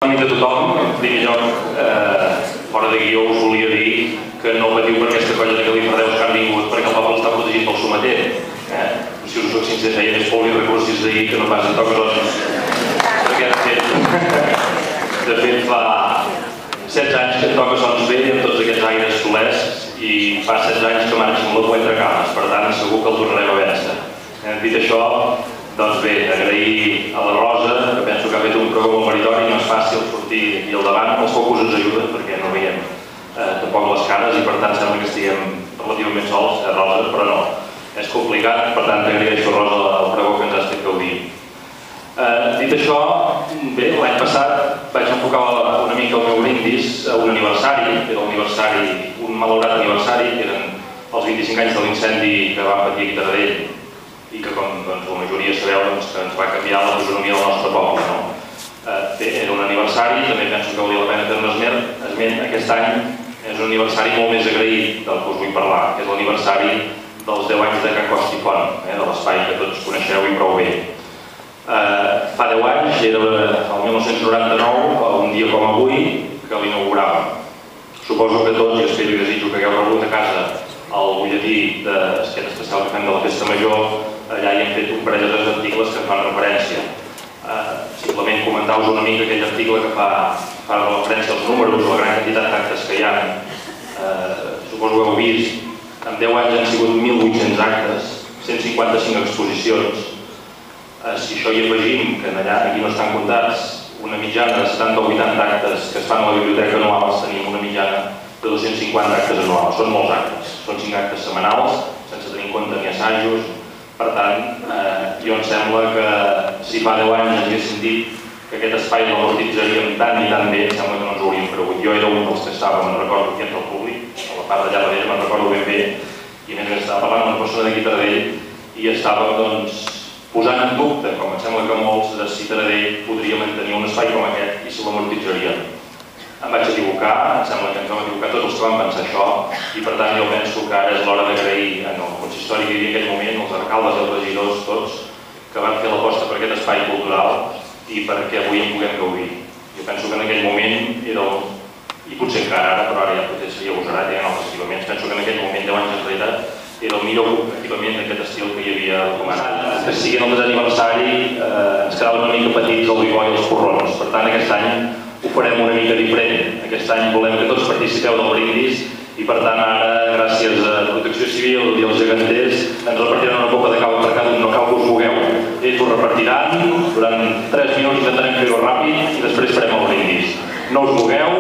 Bona nit a tothom. En primer lloc, fora de guió us volia dir que no patiu per aquesta colla de galifardeus que han vingut perquè el poble està protegit pel sometent. Si us soc sincer, feia més por i recursos d'ahir que no pas en tocs perquè de fet fa 16 anys que em toca Sons bé amb tots aquests aires solers i fa 16 anys que marxo amb la cua entre cames, per tant segur que el tornarem a vèncer. Dit això, doncs bé, agrair a la Rosa, que penso que ha fet un pregó molt meritori, no és fàcil sortir aquí al davant, els focus ens ajuden perquè no veiem tampoc les cares i per tant sembla que estiguem relativament sols, Rosa, però no, és complicat, per tant t'agraeixo, Rosa, el pregó que ens has fet gaudir. Dit això, bé, l'any passat vaig enfocar una mica el meu brindis a un aniversari, que era un malaurat aniversari, que eren els 25 anys de l'incendi que vam patir aquí a Taradell i que, com la majoria sabeu, que ens va canviar la fisonomia del nostre poble. Bé, era un aniversari, també penso que hauria la pena fer un esment. Aquest any és un aniversari molt més agraït del que us vull parlar, que és l'aniversari dels 10 anys de Can Costa i Font, de l'espai que tots coneixeu i prou bé. Fa 10 anys, era el 1999, un dia com avui, que l'inauguràvem. Suposo que tots, i espero i desitjo que hagueu rebut a casa el butlletí d'esquet especial que fem de la Festa Major, allà hi hem fet un parell de articles que en fan referència. Simplement comentar-vos una mica aquell article que fa referència als números, la gran quantitat d'actes que hi ha. Suposo que heu vist, en 10 anys han sigut 1.800 actes, 155 exposicions. Si això hi afegim, que aquí no estan comptats, una mitjana de 70 o 80 actes que es fan a la biblioteca anuals, tenim una mitjana de 250 actes anuals. Són molts actes, són 5 actes setmanals, sense tenir en compte ni assajos. Per tant, jo em sembla que si fa 10 anys ens haguéssim dit que aquest espai l'amortitzaríem tan i tan bé, em sembla que no ens ho hauríem cregut. Jo era un dels que estava, me'n recordo aquí entre el públic, a la part d'allà darrere me'n recordo ben bé, i a més estava parlant amb una persona d'aquí a Taradell i estava posant en dubte, com em sembla que molts, de si Taradell podria mantenir un espai com aquest i si l'amortitzaria. Em vaig equivocar, em sembla que ens vam equivocar tots els que vam pensar això i per tant jo penso que ara és l'hora d'agrair en el consistori que hi havia en aquell moment, els alcaldes i els regidors tots, que van fer l'aposta per aquest espai cultural i perquè avui en puguem gaudir. Jo penso que en aquell moment era i potser encara ara, però ara ja potser seria agosarat, hi ha altres equipaments, penso que en aquell moment, 10 anys enrere, era el millor equipament d'aquest estil que hi havia recomanat. Que sigui el desaniversari ens quedaven una mica petits el bigoi i els porrons, per tant aquest any ho farem una mica diferent. Aquest any volem que tots participeu del brindis i per tant ara, gràcies a Protecció Civil i als geganters, ens repartiran una copa de cava per cada un, no cal que us mogueu. Ells ho repartiran, durant 3 minuts intentarem fer-ho ràpid i després farem el brindis. No us mogueu.